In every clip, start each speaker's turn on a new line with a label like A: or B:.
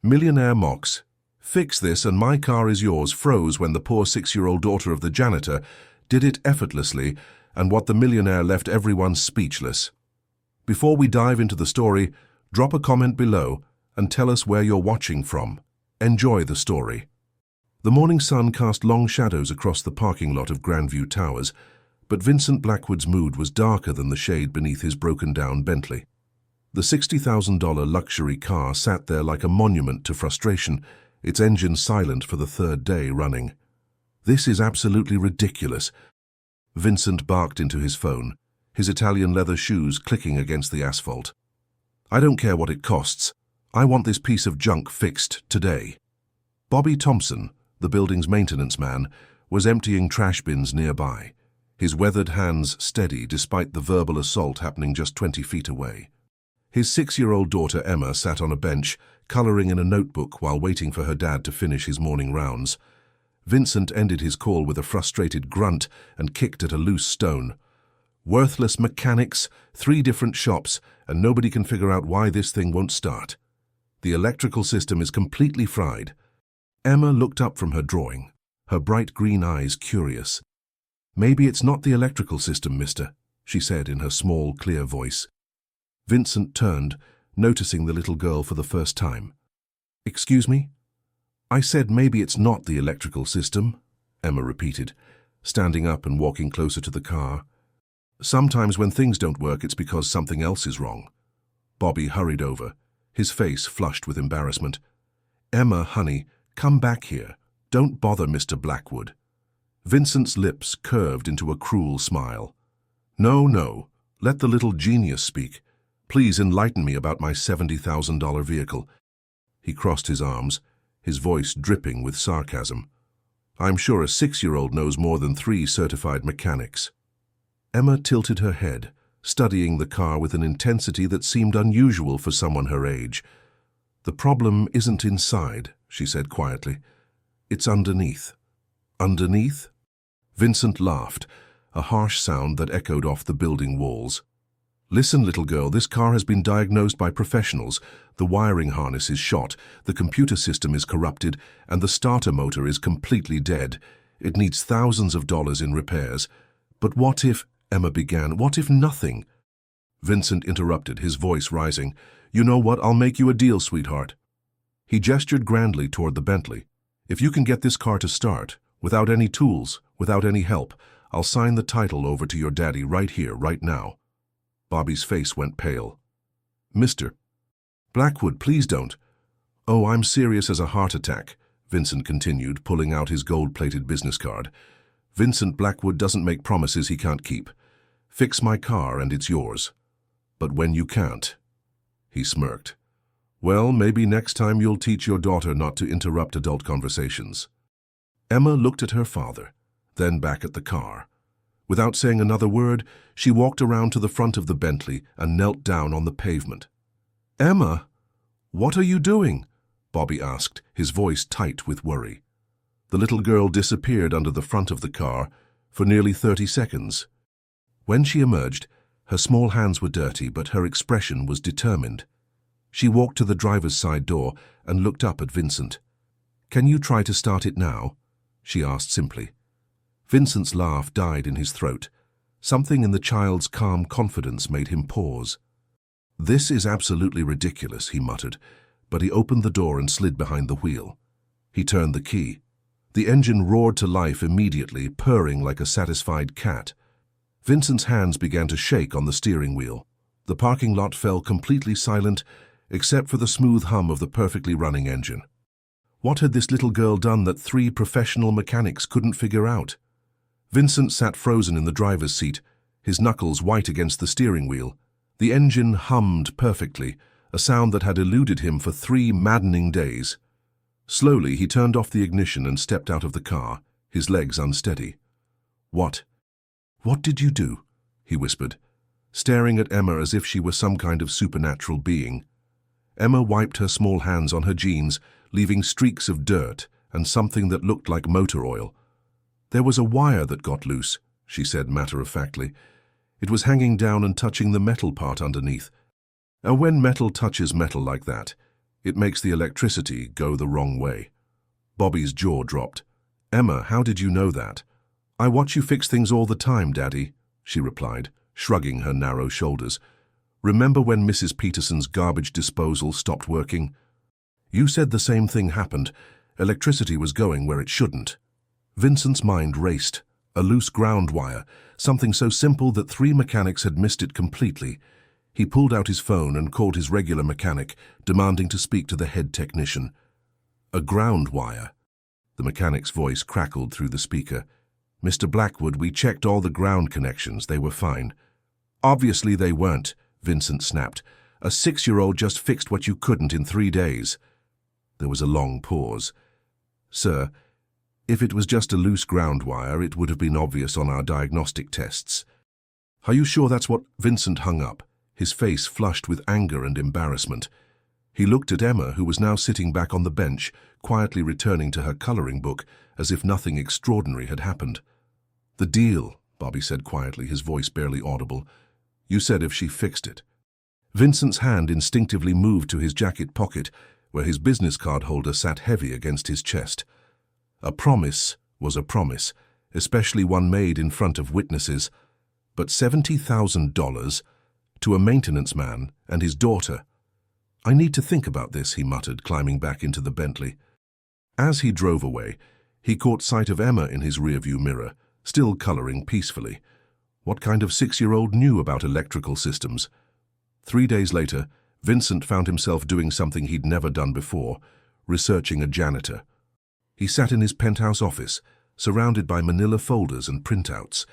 A: Millionaire mocks. Fix this and my car is yours froze when the poor 6-year-old daughter of the janitor did it effortlessly, and what the millionaire left everyone speechless. Before we dive into the story, drop a comment below and tell us where you're watching from. Enjoy the story. The morning sun cast long shadows across the parking lot of Grandview Towers, but Vincent Blackwood's mood was darker than the shade beneath his broken-down Bentley. The $60,000 luxury car sat there like a monument to frustration, its engine silent for the third day running. "This is absolutely ridiculous," Vincent barked into his phone, his Italian leather shoes clicking against the asphalt. "I don't care what it costs. I want this piece of junk fixed today." Bobby Thompson, the building's maintenance man, was emptying trash bins nearby, his weathered hands steady despite the verbal assault happening just 20 feet away. His 6-year-old daughter Emma sat on a bench, coloring in a notebook while waiting for her dad to finish his morning rounds. Vincent ended his call with a frustrated grunt and kicked at a loose stone. "Worthless mechanics, 3 different shops, and nobody can figure out why this thing won't start. The electrical system is completely fried." Emma looked up from her drawing, her bright green eyes curious. "Maybe it's not the electrical system, mister," she said in her small, clear voice. Vincent turned, noticing the little girl for the first time. "Excuse me?" "I said maybe it's not the electrical system," Emma repeated, standing up and walking closer to the car. "Sometimes when things don't work, it's because something else is wrong." Bobby hurried over, his face flushed with embarrassment. "Emma, honey, come back here. Don't bother Mr. Blackwood." Vincent's lips curved into a cruel smile. "No, no, let the little genius speak. Please enlighten me about my $70,000 vehicle." He crossed his arms, his voice dripping with sarcasm. "I'm sure a 6-year-old knows more than 3 certified mechanics." Emma tilted her head, studying the car with an intensity that seemed unusual for someone her age. "The problem isn't inside," she said quietly. "It's underneath." "Underneath?" Vincent laughed, a harsh sound that echoed off the building walls. "Listen, little girl, this car has been diagnosed by professionals. The wiring harness is shot, the computer system is corrupted, and the starter motor is completely dead. It needs thousands of dollars in repairs." "But what if—" Emma began. "What if nothing?" Vincent interrupted, his voice rising. "You know what? I'll make you a deal, sweetheart." He gestured grandly toward the Bentley. "If you can get this car to start, without any tools, without any help, I'll sign the title over to your daddy right here, right now." Bobby's face went pale. "Mr. Blackwood, please don't." "Oh, I'm serious as a heart attack," Vincent continued, pulling out his gold-plated business card. "Vincent Blackwood doesn't make promises he can't keep. Fix my car and it's yours. But when you can't—" He smirked. "Well, maybe next time you'll teach your daughter not to interrupt adult conversations." Emma looked at her father, then back at the car. Without saying another word, she walked around to the front of the Bentley and knelt down on the pavement. "Emma, what are you doing?" Bobby asked, his voice tight with worry. The little girl disappeared under the front of the car for nearly 30 seconds. When she emerged, her small hands were dirty, but her expression was determined. She walked to the driver's side door and looked up at Vincent. "Can you try to start it now?" she asked simply. Vincent's laugh died in his throat. Something in the child's calm confidence made him pause. "This is absolutely ridiculous," he muttered, but he opened the door and slid behind the wheel. He turned the key. The engine roared to life immediately, purring like a satisfied cat. Vincent's hands began to shake on the steering wheel. The parking lot fell completely silent, except for the smooth hum of the perfectly running engine. What had this little girl done that 3 professional mechanics couldn't figure out? Vincent sat frozen in the driver's seat, his knuckles white against the steering wheel. The engine hummed perfectly, a sound that had eluded him for 3 maddening days. Slowly, he turned off the ignition and stepped out of the car, his legs unsteady. What did you do?" he whispered, staring at Emma as if she were some kind of supernatural being. Emma wiped her small hands on her jeans, leaving streaks of dirt and something that looked like motor oil. "There was a wire that got loose," she said matter-of-factly. "It was hanging down and touching the metal part underneath. When metal touches metal like that, It makes the electricity go the wrong way. Bobby's jaw dropped. Emma, how did you know that? I watch you fix things all the time, Daddy, she replied, shrugging her narrow shoulders. Remember when Mrs. Peterson's garbage disposal stopped working? You said the same thing happened. Electricity was going where it shouldn't. Vincent's mind raced. A loose ground wire, something so simple that 3 mechanics had missed it completely. He pulled out his phone and called his regular mechanic, demanding to speak to the head technician. A ground wire. The mechanic's voice crackled through the speaker. Mr. Blackwood, we checked all the ground connections. They were fine. Obviously they weren't, Vincent snapped. A 6-year-old just fixed what you couldn't in 3 days. There was a long pause. Sir, if it was just a loose ground wire, it would have been obvious on our diagnostic tests. Are you sure that's what? Vincent hung up, his face flushed with anger and embarrassment. He looked at Emma, who was now sitting back on the bench, quietly returning to her coloring book, as if nothing extraordinary had happened. The deal, Bobby said quietly, his voice barely audible. You said if she fixed it. Vincent's hand instinctively moved to his jacket pocket, where his business card holder sat heavy against his chest. A promise was a promise, especially one made in front of witnesses. But $70,000 to a maintenance man and his daughter. I need to think about this, he muttered, climbing back into the Bentley. As he drove away, he caught sight of Emma in his rearview mirror, still coloring peacefully. What kind of 6-year-old knew about electrical systems? 3 days later, Vincent found himself doing something he'd never done before, researching a janitor. He sat in his penthouse office, surrounded by manila folders and printouts,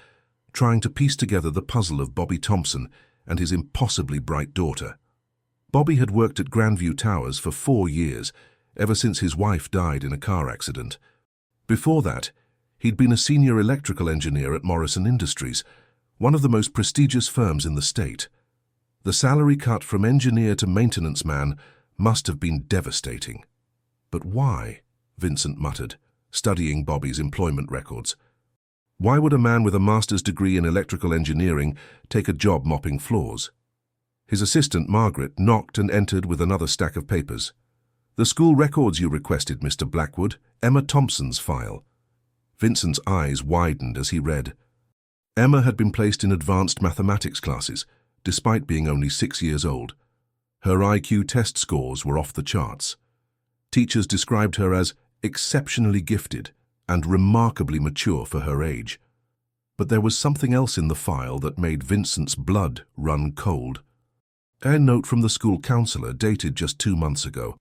A: trying to piece together the puzzle of Bobby Thompson and his impossibly bright daughter. Bobby had worked at Grandview Towers for 4 years, ever since his wife died in a car accident. Before that, he'd been a senior electrical engineer at Morrison Industries, one of the most prestigious firms in the state. The salary cut from engineer to maintenance man must have been devastating. But why? Vincent muttered, studying Bobby's employment records. Why would a man with a master's degree in electrical engineering take a job mopping floors? His assistant, Margaret, knocked and entered with another stack of papers. The school records you requested, Mr. Blackwood, Emma Thompson's file. Vincent's eyes widened as he read. Emma had been placed in advanced mathematics classes, despite being only 6 years old. Her IQ test scores were off the charts. Teachers described her as exceptionally gifted and remarkably mature for her age. But there was something else in the file that made Vincent's blood run cold. A note from the school counselor dated just 2 months ago.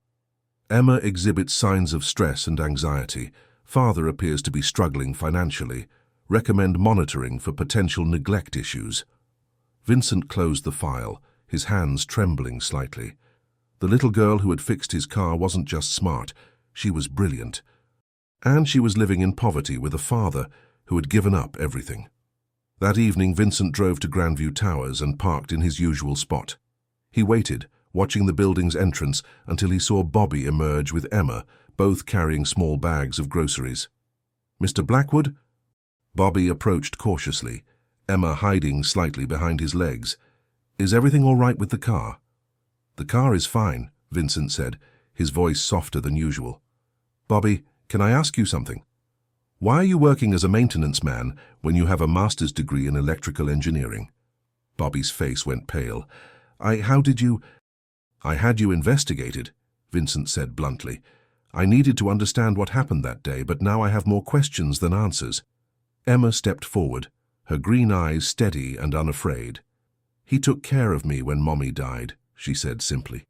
A: Emma exhibits signs of stress and anxiety. Father appears to be struggling financially. Recommend monitoring for potential neglect issues. Vincent closed the file, his hands trembling slightly. The little girl who had fixed his car wasn't just smart, she was brilliant. And she was living in poverty with a father who had given up everything. That evening, Vincent drove to Grandview Towers and parked in his usual spot. He waited, watching the building's entrance until he saw Bobby emerge with Emma, both carrying small bags of groceries. Mr. Blackwood? Bobby approached cautiously, Emma hiding slightly behind his legs. Is everything all right with the car? The car is fine, Vincent said, his voice softer than usual. Bobby, can I ask you something? Why are you working as a maintenance man when you have a master's degree in electrical engineering? Bobby's face went pale. How did you... I had you investigated, Vincent said bluntly. I needed to understand what happened that day, but now I have more questions than answers. Emma stepped forward, her green eyes steady and unafraid. He took care of me when Mommy died, she said simply.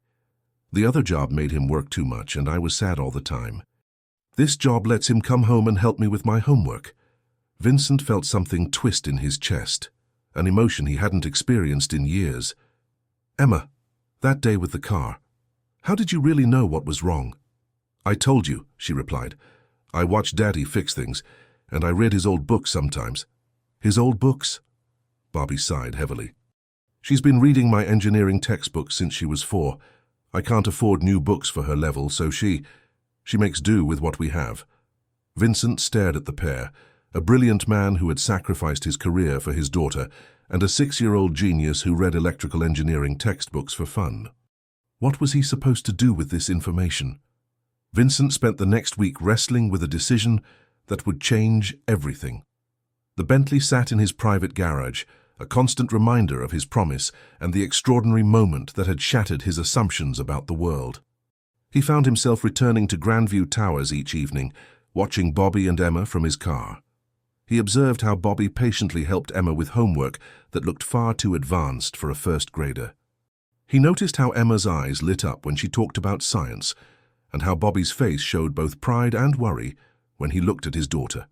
A: The other job made him work too much, and I was sad all the time. This job lets him come home and help me with my homework. Vincent felt something twist in his chest, an emotion he hadn't experienced in years. Emma, that day with the car, how did you really know what was wrong? I told you, she replied. I watched Daddy fix things, and I read his old books sometimes. His old books? Bobby sighed heavily. She's been reading my engineering textbooks since she was 4. I can't afford new books for her level, so she makes do with what we have. Vincent stared at the pair, a brilliant man who had sacrificed his career for his daughter, and a 6-year-old genius who read electrical engineering textbooks for fun. What was he supposed to do with this information? Vincent spent the next week wrestling with a decision that would change everything. The Bentley sat in his private garage, a constant reminder of his promise and the extraordinary moment that had shattered his assumptions about the world. He found himself returning to Grandview Towers each evening, watching Bobby and Emma from his car. He observed how Bobby patiently helped Emma with homework that looked far too advanced for a first grader. He noticed how Emma's eyes lit up when she talked about science, and how Bobby's face showed both pride and worry when he looked at his daughter.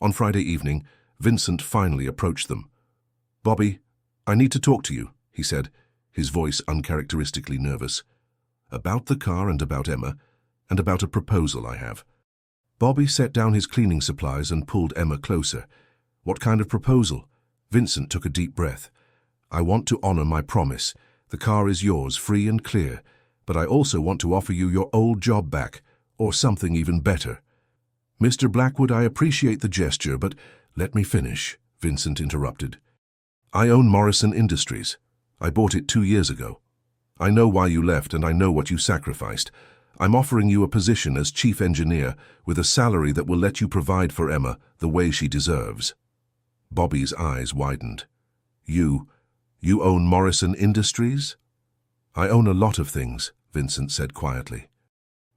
A: On Friday evening, Vincent finally approached them. "Bobby, I need to talk to you," he said, his voice uncharacteristically nervous. "About the car and about Emma, and about a proposal I have." Bobby set down his cleaning supplies and pulled Emma closer. "What kind of proposal?" Vincent took a deep breath. "I want to honor my promise. The car is yours, free and clear, but I also want to offer you your old job back, or something even better." "Mr. Blackwood, I appreciate the gesture, but let me finish," Vincent interrupted. "I own Morrison Industries. I bought it 2 years ago. I know why you left and I know what you sacrificed. I'm offering you a position as chief engineer with a salary that will let you provide for Emma the way she deserves." Bobby's eyes widened. You own Morrison Industries?" "I own a lot of things," Vincent said quietly.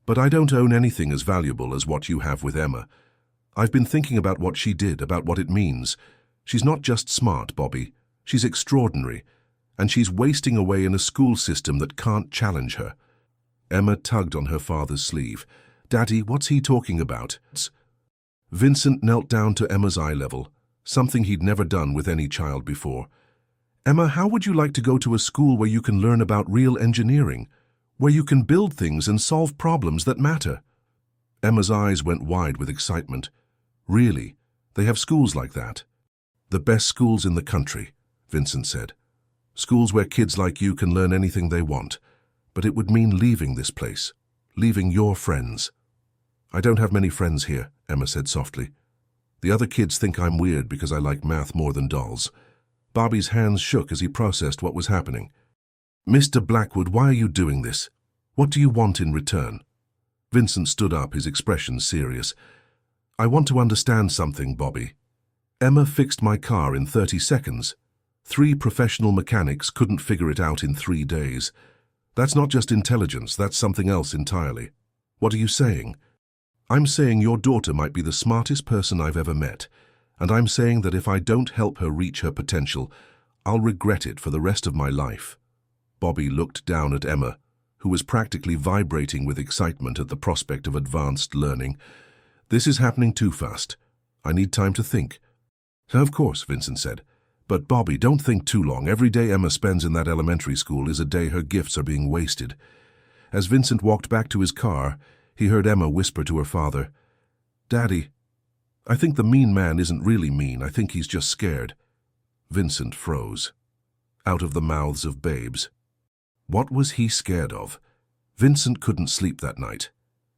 A: "But I don't own anything as valuable as what you have with Emma. I've been thinking about what she did, about what it means. She's not just smart, Bobby. She's extraordinary. And she's wasting away in a school system that can't challenge her." Emma tugged on her father's sleeve. "Daddy, what's he talking about?" Vincent knelt down to Emma's eye level, something he'd never done with any child before. "Emma, how would you like to go to a school where you can learn about real engineering, where you can build things and solve problems that matter?" Emma's eyes went wide with excitement. "Really? They have schools like that?" "The best schools in the country," Vincent said. "Schools where kids like you can learn anything they want. But it would mean leaving this place, leaving your friends." "I don't have many friends here," Emma said softly. "The other kids think I'm weird because I like math more than dolls." Bobby's hands shook as he processed what was happening. "Mr. Blackwood, why are you doing this? What do you want in return?" Vincent stood up, his expression serious. "I want to understand something, Bobby. Emma fixed my car in 30 seconds. 3 professional mechanics couldn't figure it out in 3 days. That's not just intelligence, that's something else entirely. What are you saying?" "I'm saying your daughter might be the smartest person I've ever met, and I'm saying that if I don't help her reach her potential, I'll regret it for the rest of my life." Bobby looked down at Emma, who was practically vibrating with excitement at the prospect of advanced learning. "This is happening too fast. I need time to think." "Of course," Vincent said. "But Bobby, don't think too long. Every day Emma spends in that elementary school is a day her gifts are being wasted." As Vincent walked back to his car, he heard Emma whisper to her father, "Daddy, I think the mean man isn't really mean. I think he's just scared." Vincent froze. Out of the mouths of babes. What was he scared of? Vincent couldn't sleep that night.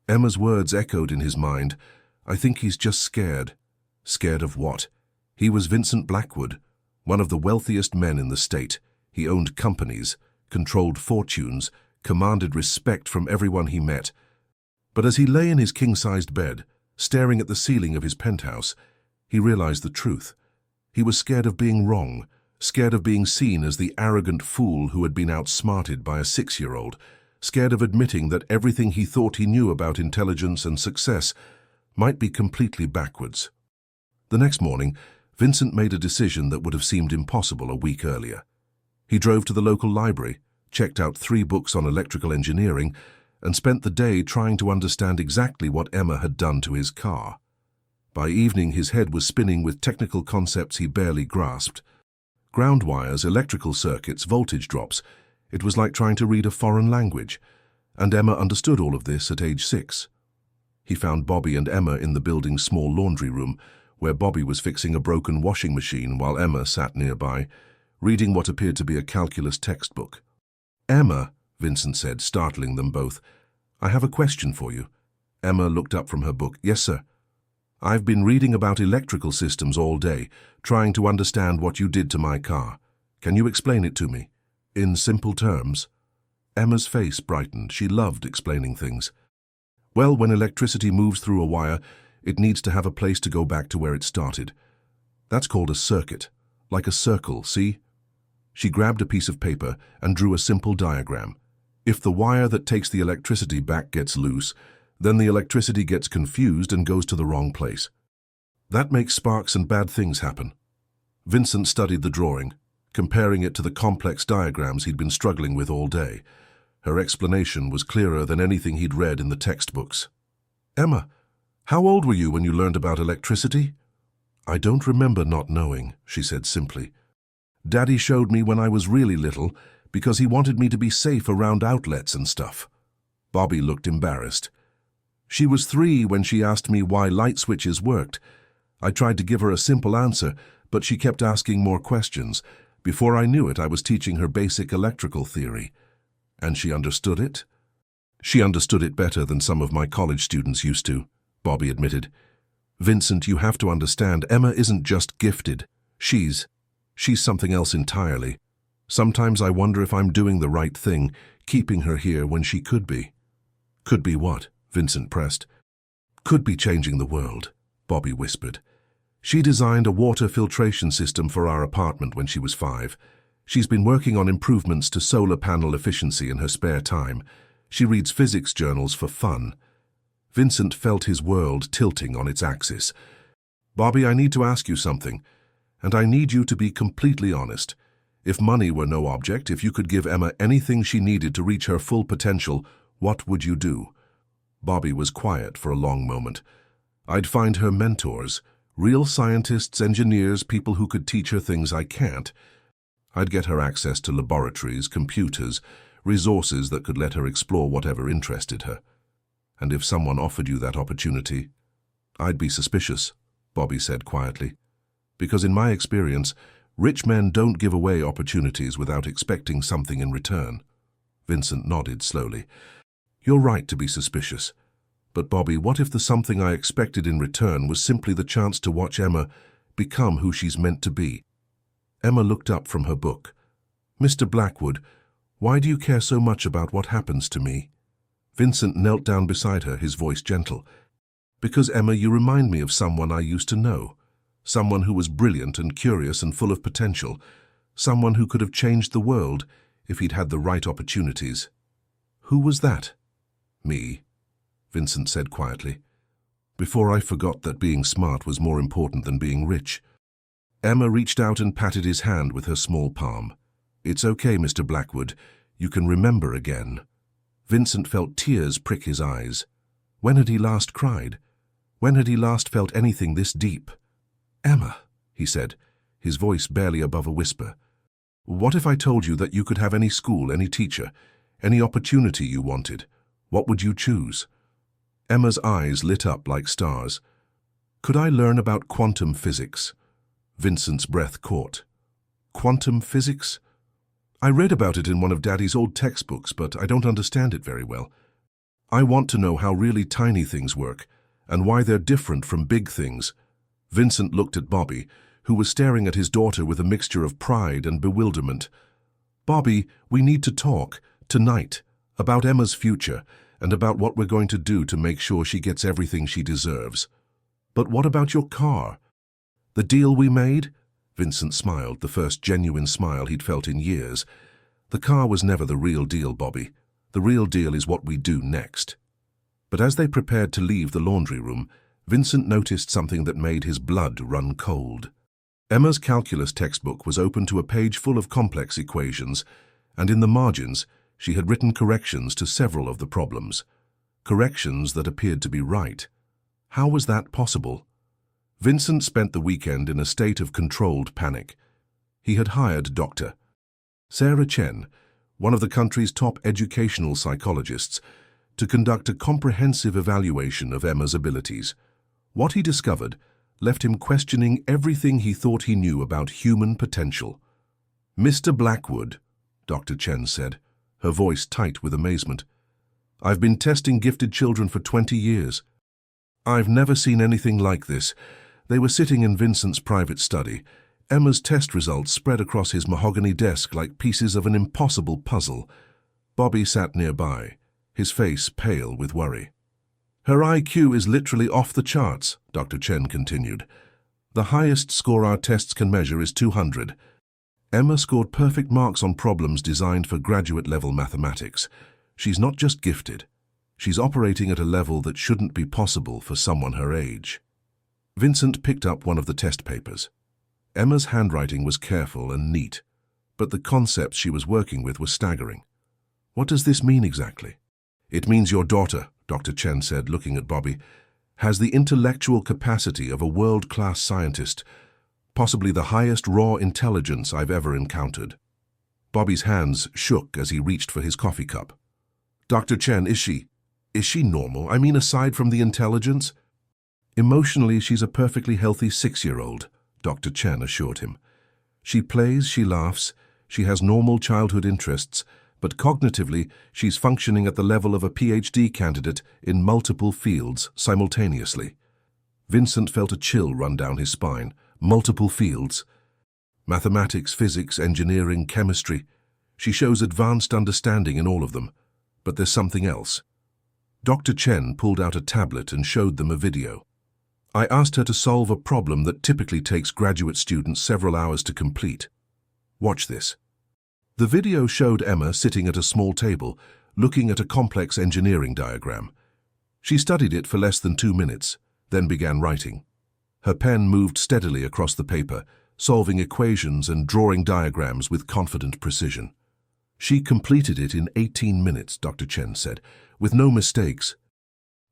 A: Emma's words echoed in his mind. "I think he's just scared." Scared of what? He was Vincent Blackwood, one of the wealthiest men in the state. He owned companies, controlled fortunes, commanded respect from everyone he met. But as he lay in his king-sized bed, staring at the ceiling of his penthouse, he realized the truth. He was scared of being wrong, scared of being seen as the arrogant fool who had been outsmarted by a 6-year-old, scared of admitting that everything he thought he knew about intelligence and success might be completely backwards. The next morning, Vincent made a decision that would have seemed impossible a week earlier. He drove to the local library, checked out 3 books on electrical engineering, and spent the day trying to understand exactly what Emma had done to his car. By evening, his head was spinning with technical concepts he barely grasped. Ground wires, electrical circuits, voltage drops. It was like trying to read a foreign language, and Emma understood all of this at age 6. He found Bobby and Emma in the building's small laundry room, where Bobby was fixing a broken washing machine while Emma sat nearby, reading what appeared to be a calculus textbook. "Emma," Vincent said, startling them both, "I have a question for you." Emma looked up from her book. "Yes, sir." "I've been reading about electrical systems all day, trying to understand what you did to my car. Can you explain it to me? In simple terms?" Emma's face brightened. She loved explaining things. Well, when electricity moves through a wire, it needs to have a place to go back to where it started. That's called a circuit, like a circle, see? She grabbed a piece of paper and drew a simple diagram. If the wire that takes the electricity back gets loose, then the electricity gets confused and goes to the wrong place. That makes sparks and bad things happen. Vincent studied the drawing, comparing it to the complex diagrams he'd been struggling with all day. Her explanation was clearer than anything he'd read in the textbooks. "Emma, how old were you when you learned about electricity?" "I don't remember not knowing," she said simply. "Daddy showed me when I was really little because he wanted me to be safe around outlets and stuff." Bobby looked embarrassed. She was 3 when she asked me why light switches worked. I tried to give her a simple answer, but she kept asking more questions. Before I knew it, I was teaching her basic electrical theory. And she understood it? She understood it better than some of my college students used to, Bobby admitted. "Vincent, you have to understand, Emma isn't just gifted. She's something else entirely. Sometimes I wonder if I'm doing the right thing, keeping her here when she could be." "Could be what?" Vincent pressed. "Could be changing the world," Bobby whispered. "She designed a water filtration system for our apartment when she was 5. She's been working on improvements to solar panel efficiency in her spare time. She reads physics journals for fun." Vincent felt his world tilting on its axis. "Bobby, I need to ask you something, and I need you to be completely honest. If money were no object, if you could give Emma anything she needed to reach her full potential, what would you do?" Bobby was quiet for a long moment. "I'd find her mentors, real scientists, engineers, people who could teach her things I can't. I'd get her access to laboratories, computers, resources that could let her explore whatever interested her. And if someone offered you that opportunity, I'd be suspicious," Bobby said quietly. "Because in my experience, rich men don't give away opportunities without expecting something in return." Vincent nodded slowly. "You're right to be suspicious. But Bobby, what if the something I expected in return was simply the chance to watch Emma become who she's meant to be?" Emma looked up from her book. "Mr. Blackwood, why do you care so much about what happens to me?" Vincent knelt down beside her, his voice gentle. "Because, Emma, you remind me of someone I used to know. Someone who was brilliant and curious and full of potential. Someone who could have changed the world if he'd had the right opportunities." "Who was that?" "Me," Vincent said quietly. "Before I forgot that being smart was more important than being rich." Emma reached out and patted his hand with her small palm. "It's okay, Mr. Blackwood. You can remember again." Vincent felt tears prick his eyes. When had he last cried? When had he last felt anything this deep? "Emma," he said, his voice barely above a whisper, "what if I told you that you could have any school, any teacher, any opportunity you wanted? What would you choose?" Emma's eyes lit up like stars. "Could I learn about quantum physics?" Vincent's breath caught. "Quantum physics? I read about it in one of Daddy's old textbooks, but I don't understand it very well. I want to know how really tiny things work, and why they're different from big things." Vincent looked at Bobby, who was staring at his daughter with a mixture of pride and bewilderment. "Bobby, we need to talk, tonight, about Emma's future, and about what we're going to do to make sure she gets everything she deserves." "But what about your car? The deal we made?" Vincent smiled, the first genuine smile he'd felt in years. "The car was never the real deal, Bobby. The real deal is what we do next." But as they prepared to leave the laundry room, Vincent noticed something that made his blood run cold. Emma's calculus textbook was open to a page full of complex equations, and in the margins, she had written corrections to several of the problems. Corrections that appeared to be right. How was that possible? Vincent spent the weekend in a state of controlled panic. He had hired Dr. Sarah Chen, one of the country's top educational psychologists, to conduct a comprehensive evaluation of Emma's abilities. What he discovered left him questioning everything he thought he knew about human potential. "Mr. Blackwood," Dr. Chen said, her voice tight with amazement, "I've been testing gifted children for 20 years. I've never seen anything like this." They were sitting in Vincent's private study. Emma's test results spread across his mahogany desk like pieces of an impossible puzzle. Bobby sat nearby, his face pale with worry. Her IQ is literally off the charts, Dr. Chen continued. The highest score our tests can measure is 200. Emma scored perfect marks on problems designed for graduate-level mathematics. She's not just gifted. She's operating at a level that shouldn't be possible for someone her age. Vincent picked up one of the test papers. Emma's handwriting was careful and neat, but the concepts she was working with were staggering. What does this mean exactly? It means your daughter, Dr. Chen said, looking at Bobby, has the intellectual capacity of a world-class scientist, possibly the highest raw intelligence I've ever encountered. Bobby's hands shook as he reached for his coffee cup. Dr. Chen, is she normal? I mean, aside from the intelligence? Emotionally, she's a perfectly healthy 6-year-old, Dr. Chen assured him. She plays, she laughs, she has normal childhood interests, but cognitively, she's functioning at the level of a PhD candidate in multiple fields simultaneously. Vincent felt a chill run down his spine. Multiple fields. Mathematics, physics, engineering, chemistry. She shows advanced understanding in all of them. But there's something else. Dr. Chen pulled out a tablet and showed them a video. I asked her to solve a problem that typically takes graduate students several hours to complete. Watch this. The video showed Emma sitting at a small table, looking at a complex engineering diagram. She studied it for less than 2 minutes, then began writing. Her pen moved steadily across the paper, solving equations and drawing diagrams with confident precision. She completed it in 18 minutes, Dr. Chen said, with no mistakes.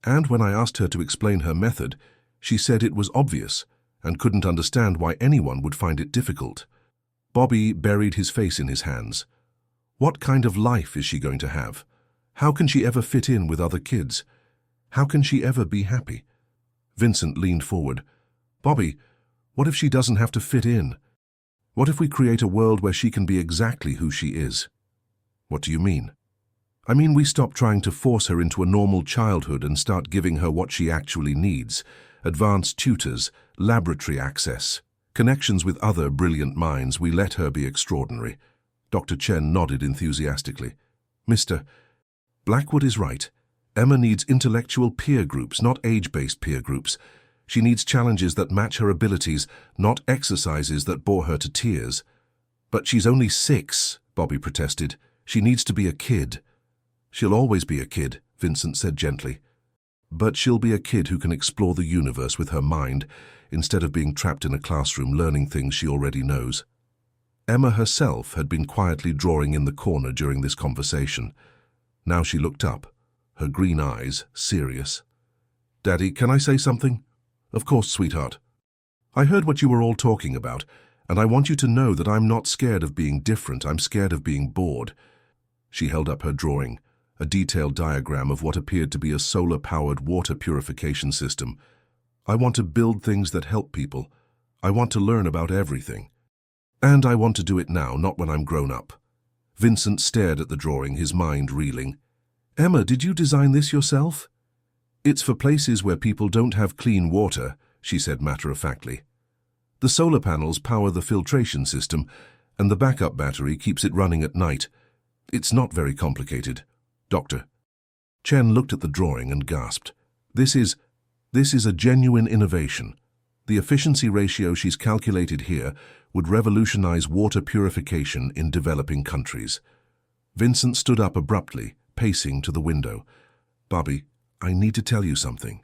A: And when I asked her to explain her method, she said it was obvious and couldn't understand why anyone would find it difficult. Bobby buried his face in his hands. What kind of life is she going to have? How can she ever fit in with other kids? How can she ever be happy? Vincent leaned forward. Bobby, what if she doesn't have to fit in? What if we create a world where she can be exactly who she is? What do you mean? I mean, we stop trying to force her into a normal childhood and start giving her what she actually needs. Advanced tutors, laboratory access, connections with other brilliant minds. We let her be extraordinary. Dr. Chen nodded enthusiastically. Mr. Blackwood is right. Emma needs intellectual peer groups, not age-based peer groups. She needs challenges that match her abilities, not exercises that bore her to tears. But she's only 6, Bobby protested. She needs to be a kid. She'll always be a kid, Vincent said gently. But she'll be a kid who can explore the universe with her mind, instead of being trapped in a classroom learning things she already knows. Emma herself had been quietly drawing in the corner during this conversation. Now she looked up, her green eyes serious. Daddy, can I say something? Of course, sweetheart. I heard what you were all talking about, and I want you to know that I'm not scared of being different. I'm scared of being bored. She held up her drawing, a detailed diagram of what appeared to be a solar-powered water purification system. I want to build things that help people. I want to learn about everything. And I want to do it now, not when I'm grown up. Vincent stared at the drawing, his mind reeling. Emma, did you design this yourself? It's for places where people don't have clean water, she said matter-of-factly. The solar panels power the filtration system, and the backup battery keeps it running at night. It's not very complicated. Doctor. Chen looked at the drawing and gasped. This is a genuine innovation. The efficiency ratio she's calculated here would revolutionize water purification in developing countries. Vincent stood up abruptly, pacing to the window. Bobby, I need to tell you something.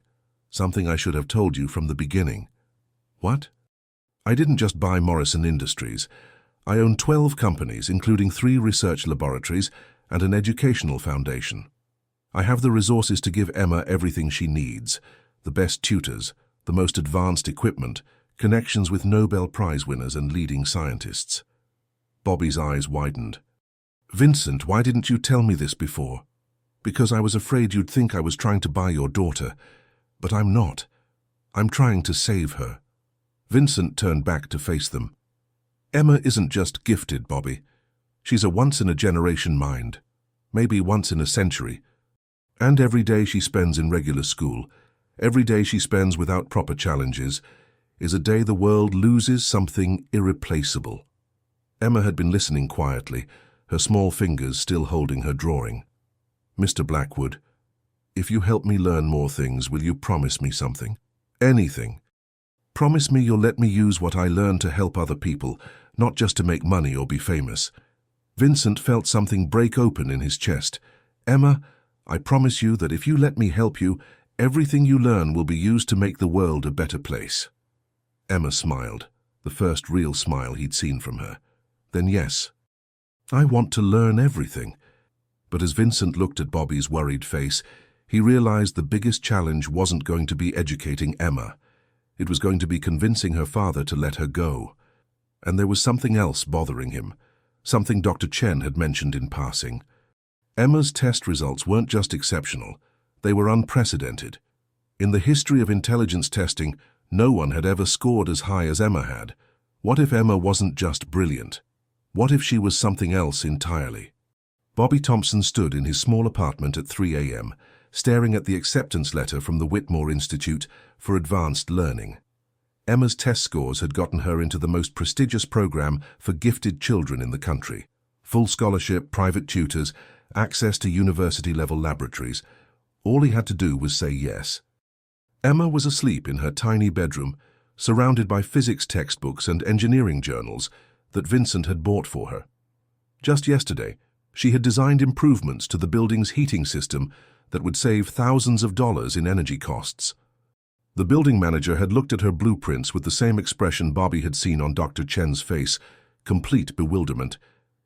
A: Something I should have told you from the beginning. What? I didn't just buy Morrison Industries. I own 12 companies, including 3 research laboratories and an educational foundation. I have the resources to give Emma everything she needs, the best tutors, the most advanced equipment, connections with Nobel Prize winners and leading scientists. Bobby's eyes widened. Vincent, why didn't you tell me this before? Because I was afraid you'd think I was trying to buy your daughter. But I'm not. I'm trying to save her. Vincent turned back to face them. Emma isn't just gifted, Bobby. She's a once-in-a-generation mind. Maybe once in a century. And every day she spends in regular school, every day she spends without proper challenges, is a day the world loses something irreplaceable. Emma had been listening quietly, her small fingers still holding her drawing. "Mr. Blackwood, if you help me learn more things, will you promise me something? Anything. Promise me you'll let me use what I learned to help other people, not just to make money or be famous." Vincent felt something break open in his chest. "Emma, I promise you that if you let me help you, everything you learn will be used to make the world a better place." Emma smiled, the first real smile he'd seen from her. "Then yes, I want to learn everything." But as Vincent looked at Bobby's worried face, he realized the biggest challenge wasn't going to be educating Emma. It was going to be convincing her father to let her go. And there was something else bothering him, something Dr. Chen had mentioned in passing. Emma's test results weren't just exceptional, they were unprecedented. In the history of intelligence testing, no one had ever scored as high as Emma had. What if Emma wasn't just brilliant? What if she was something else entirely? Bobby Thompson stood in his small apartment at 3 a.m., staring at the acceptance letter from the Whitmore Institute for Advanced Learning. Emma's test scores had gotten her into the most prestigious program for gifted children in the country. Full scholarship, private tutors, access to university-level laboratories. All he had to do was say yes. Emma was asleep in her tiny bedroom, surrounded by physics textbooks and engineering journals that Vincent had bought for her. Just yesterday, she had designed improvements to the building's heating system that would save thousands of dollars in energy costs. The building manager had looked at her blueprints with the same expression Bobby had seen on Dr. Chen's face, complete bewilderment.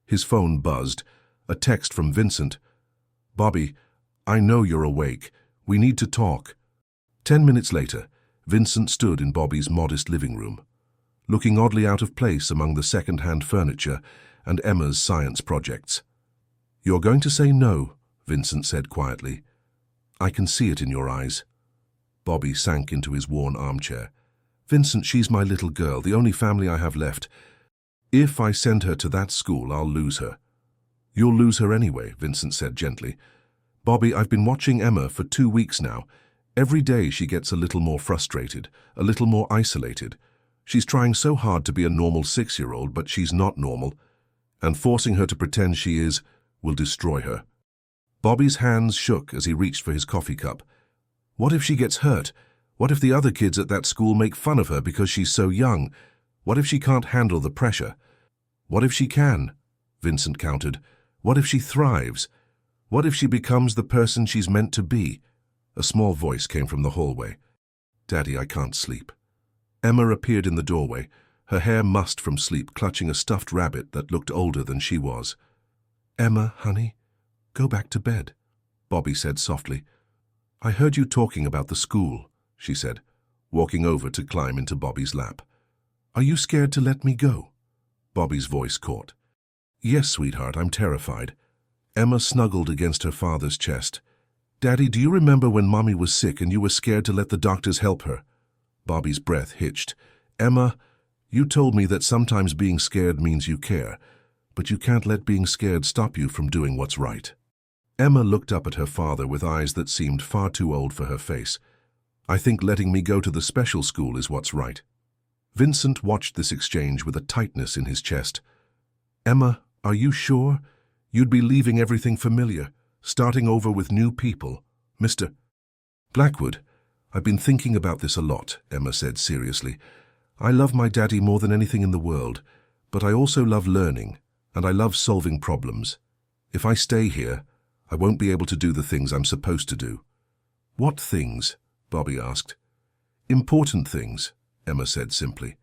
A: His phone buzzed. A text from Vincent. "Bobby, I know you're awake. We need to talk." 10 minutes later, Vincent stood in Bobby's modest living room, looking oddly out of place among the second-hand furniture and Emma's science projects. "You're going to say no," Vincent said quietly. "I can see it in your eyes." Bobby sank into his worn armchair. "Vincent, she's my little girl, the only family I have left. If I send her to that school, I'll lose her." "You'll lose her anyway," Vincent said gently. "Bobby, I've been watching Emma for 2 weeks now. Every day she gets a little more frustrated, a little more isolated. She's trying so hard to be a normal 6-year-old, but she's not normal. And forcing her to pretend she is will destroy her." Bobby's hands shook as he reached for his coffee cup. "What if she gets hurt? What if the other kids at that school make fun of her because she's so young? What if she can't handle the pressure? What if she can?" Vincent countered. "What if she thrives? What if she becomes the person she's meant to be?" A small voice came from the hallway. "Daddy, I can't sleep." Emma appeared in the doorway, her hair mussed from sleep, clutching a stuffed rabbit that looked older than she was. "Emma, honey, go back to bed," Bobby said softly. "I heard you talking about the school," she said, walking over to climb into Bobby's lap. "Are you scared to let me go?" Bobby's voice caught. "Yes, sweetheart, I'm terrified." Emma snuggled against her father's chest. "Daddy, do you remember when Mommy was sick and you were scared to let the doctors help her?" Bobby's breath hitched. "Emma, you told me that sometimes being scared means you care, but you can't let being scared stop you from doing what's right." Emma looked up at her father with eyes that seemed far too old for her face. "I think letting me go to the special school is what's right." Vincent watched this exchange with a tightness in his chest. "Emma, are you sure? You'd be leaving everything familiar, starting over with new people. Mr. Blackwood, I've been thinking about this a lot," Emma said seriously. "I love my daddy more than anything in the world, but I also love learning, and I love solving problems. If I stay here, I won't be able to do the things I'm supposed to do." "What things?" Bobby asked. "Important things," Emma said simply.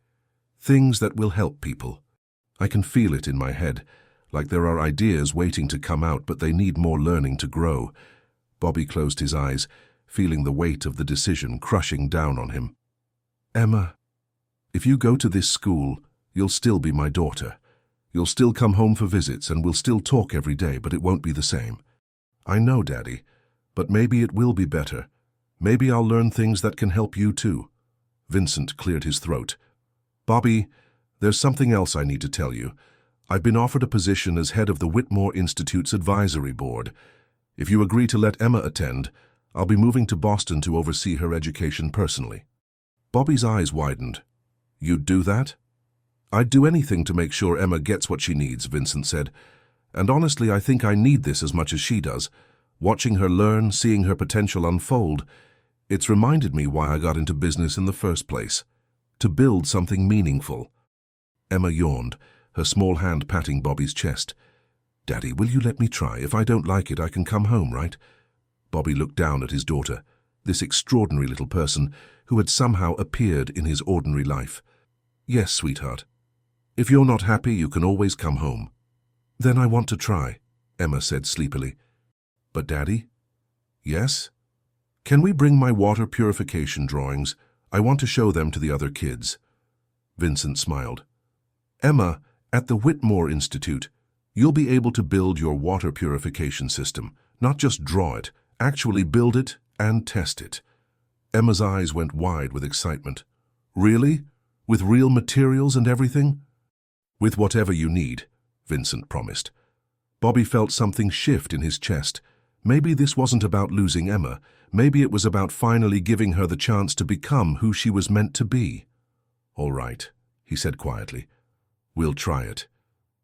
A: "Things that will help people. I can feel it in my head, like there are ideas waiting to come out, but they need more learning to grow." Bobby closed his eyes, feeling the weight of the decision crushing down on him. "Emma, if you go to this school, you'll still be my daughter. You'll still come home for visits and we'll still talk every day, but it won't be the same." "I know, Daddy, but maybe it will be better. Maybe I'll learn things that can help you too." Vincent cleared his throat. "Bobby, there's something else I need to tell you. I've been offered a position as head of the Whitmore Institute's advisory board. If you agree to let Emma attend, I'll be moving to Boston to oversee her education personally." Bobby's eyes widened. "You'd do that?" "I'd do anything to make sure Emma gets what she needs," Vincent said. And honestly, I think I need this as much as she does. Watching her learn, seeing her potential unfold, it's reminded me why I got into business in the first place. To build something meaningful. Emma yawned, her small hand patting Bobby's chest. "Daddy, will you let me try? If I don't like it, I can come home, right?" Bobby looked down at his daughter, this extraordinary little person who had somehow appeared in his ordinary life. "Yes, sweetheart. If you're not happy, you can always come home." "Then I want to try," Emma said sleepily. "But Daddy?" "Yes?" "Can we bring my water purification drawings? I want to show them to the other kids." Vincent smiled. "Emma, at the Whitmore Institute, you'll be able to build your water purification system, not just draw it, actually build it and test it." Emma's eyes went wide with excitement. "Really? With real materials and everything?" "With whatever you need," Vincent promised. Bobby felt something shift in his chest. Maybe this wasn't about losing Emma. Maybe it was about finally giving her the chance to become who she was meant to be. "All right," he said quietly. "We'll try it.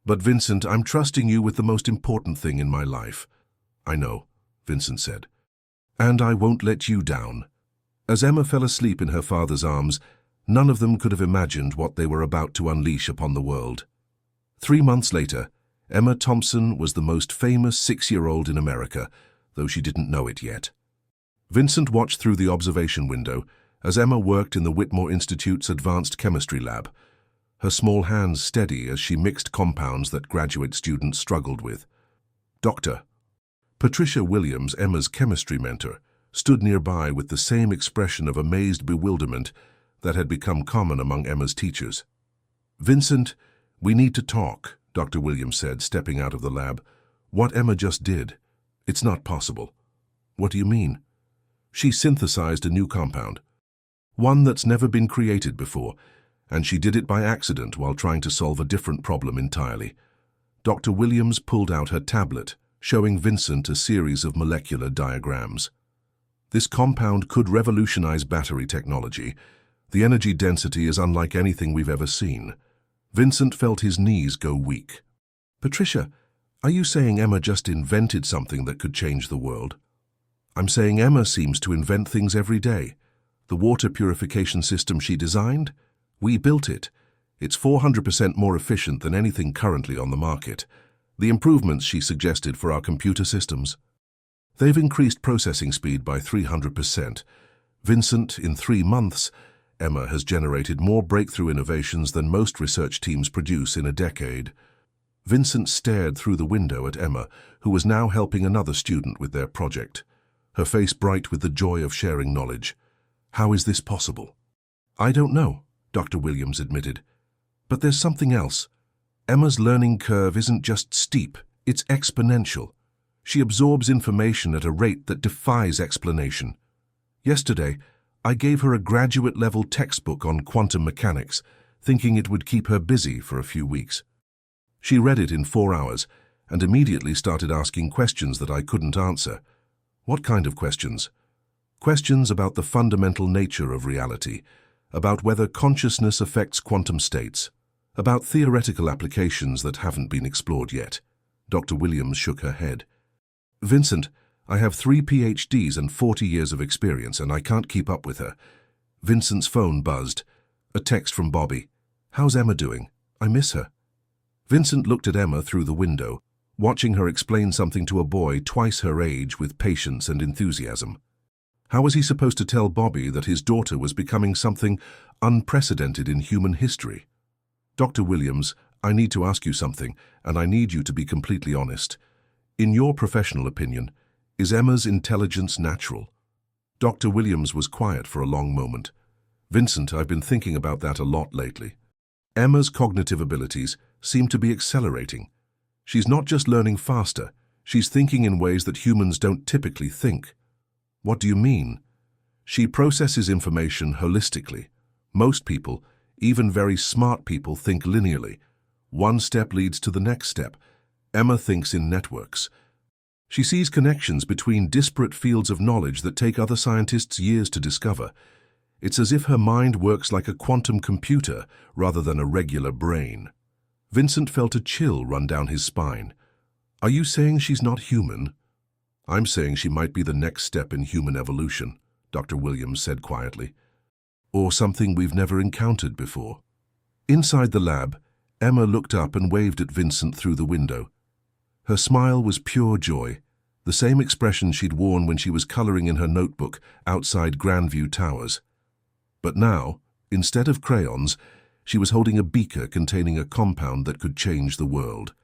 A: But Vincent, I'm trusting you with the most important thing in my life." "I know," Vincent said. "And I won't let you down." As Emma fell asleep in her father's arms, none of them could have imagined what they were about to unleash upon the world. 3 months later, Emma Thompson was the most famous 6-year-old in America, though she didn't know it yet. Vincent watched through the observation window as Emma worked in the Whitmore Institute's advanced chemistry lab, her small hands steady as she mixed compounds that graduate students struggled with. Dr. Patricia Williams, Emma's chemistry mentor, stood nearby with the same expression of amazed bewilderment that had become common among Emma's teachers. "Vincent, we need to talk," Dr. Williams said, stepping out of the lab. "What Emma just did, it's not possible." "What do you mean?" "She synthesized a new compound, one that's never been created before, and she did it by accident while trying to solve a different problem entirely." Dr. Williams pulled out her tablet, showing Vincent a series of molecular diagrams. "This compound could revolutionize battery technology. The energy density is unlike anything we've ever seen." Vincent felt his knees go weak. "Patricia, are you saying Emma just invented something that could change the world?" "I'm saying Emma seems to invent things every day. The water purification system she designed? We built it. It's 400% more efficient than anything currently on the market. The improvements she suggested for our computer systems, they've increased processing speed by 300%. Vincent, in 3 months, Emma has generated more breakthrough innovations than most research teams produce in a decade." Vincent stared through the window at Emma, who was now helping another student with their project, her face bright with the joy of sharing knowledge. "How is this possible?" "I don't know," Dr. Williams admitted. "But there's something else. Emma's learning curve isn't just steep, it's exponential. She absorbs information at a rate that defies explanation. Yesterday, I gave her a graduate-level textbook on quantum mechanics, thinking it would keep her busy for a few weeks. She read it in 4 hours and immediately started asking questions that I couldn't answer." "What kind of questions?" "Questions about the fundamental nature of reality, about whether consciousness affects quantum states, about theoretical applications that haven't been explored yet." Dr. Williams shook her head. "Vincent, I have 3 PhDs and 40 years of experience, and I can't keep up with her." Vincent's phone buzzed. A text from Bobby. "How's Emma doing? I miss her." Vincent looked at Emma through the window, watching her explain something to a boy twice her age with patience and enthusiasm. How was he supposed to tell Bobby that his daughter was becoming something unprecedented in human history? "Dr. Williams, I need to ask you something, and I need you to be completely honest. In your professional opinion, is Emma's intelligence natural?" Dr. Williams was quiet for a long moment. "Vincent, I've been thinking about that a lot lately. Emma's cognitive abilities seem to be accelerating. She's not just learning faster, she's thinking in ways that humans don't typically think." "What do you mean?" "She processes information holistically. Most people, even very smart people, think linearly. One step leads to the next step. Emma thinks in networks. She sees connections between disparate fields of knowledge that take other scientists years to discover. It's as if her mind works like a quantum computer rather than a regular brain." Vincent felt a chill run down his spine. Are you saying she's not human? I'm saying she might be the next step in human evolution, Dr. Williams said quietly. Or something we've never encountered before. Inside the lab, Emma looked up and waved at Vincent through the window. Her smile was pure joy, the same expression she'd worn when she was coloring in her notebook outside Grandview Towers. But now, instead of crayons, she was holding a beaker containing a compound that could change the world.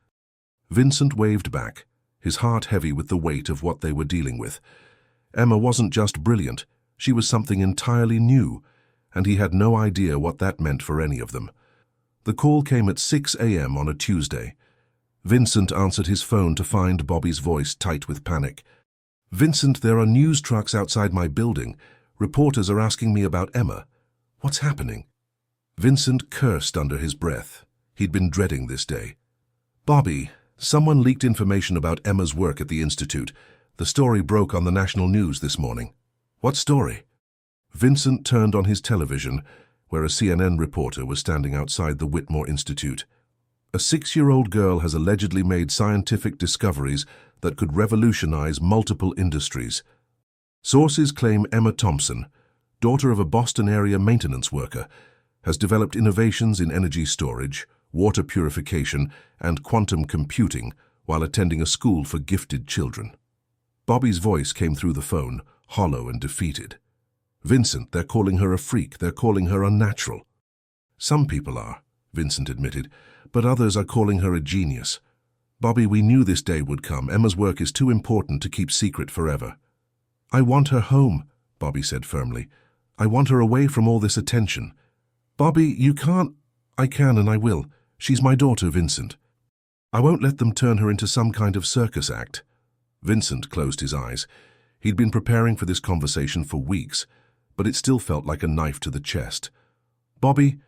A: Vincent waved back, his heart heavy with the weight of what they were dealing with. Emma wasn't just brilliant, she was something entirely new, and he had no idea what that meant for any of them. The call came at 6 a.m. on a Tuesday. Vincent answered his phone to find Bobby's voice tight with panic. "Vincent, there are news trucks outside my building. Reporters are asking me about Emma. What's happening?" Vincent cursed under his breath. He'd been dreading this day. "Bobby, someone leaked information about Emma's work at the Institute. The story broke on the national news this morning." "What story?" Vincent turned on his television, where a CNN reporter was standing outside the Whitmore Institute. "A 6-year-old girl has allegedly made scientific discoveries that could revolutionize multiple industries. Sources claim Emma Thompson, daughter of a Boston-area maintenance worker, has developed innovations in energy storage, water purification, and quantum computing while attending a school for gifted children." Bobby's voice came through the phone, hollow and defeated. "Vincent, they're calling her a freak. They're calling her unnatural." "Some people are," Vincent admitted, "but others are calling her a genius. Bobby, we knew this day would come. Emma's work is too important to keep secret forever." "I want her home," Bobby said firmly. "I want her away from all this attention." "Bobby, you can't." "I can and I will. She's my daughter, Vincent. I won't let them turn her into some kind of circus act." Vincent closed his eyes. He'd been preparing for this conversation for weeks, but it still felt like a knife to the chest. "Bobby,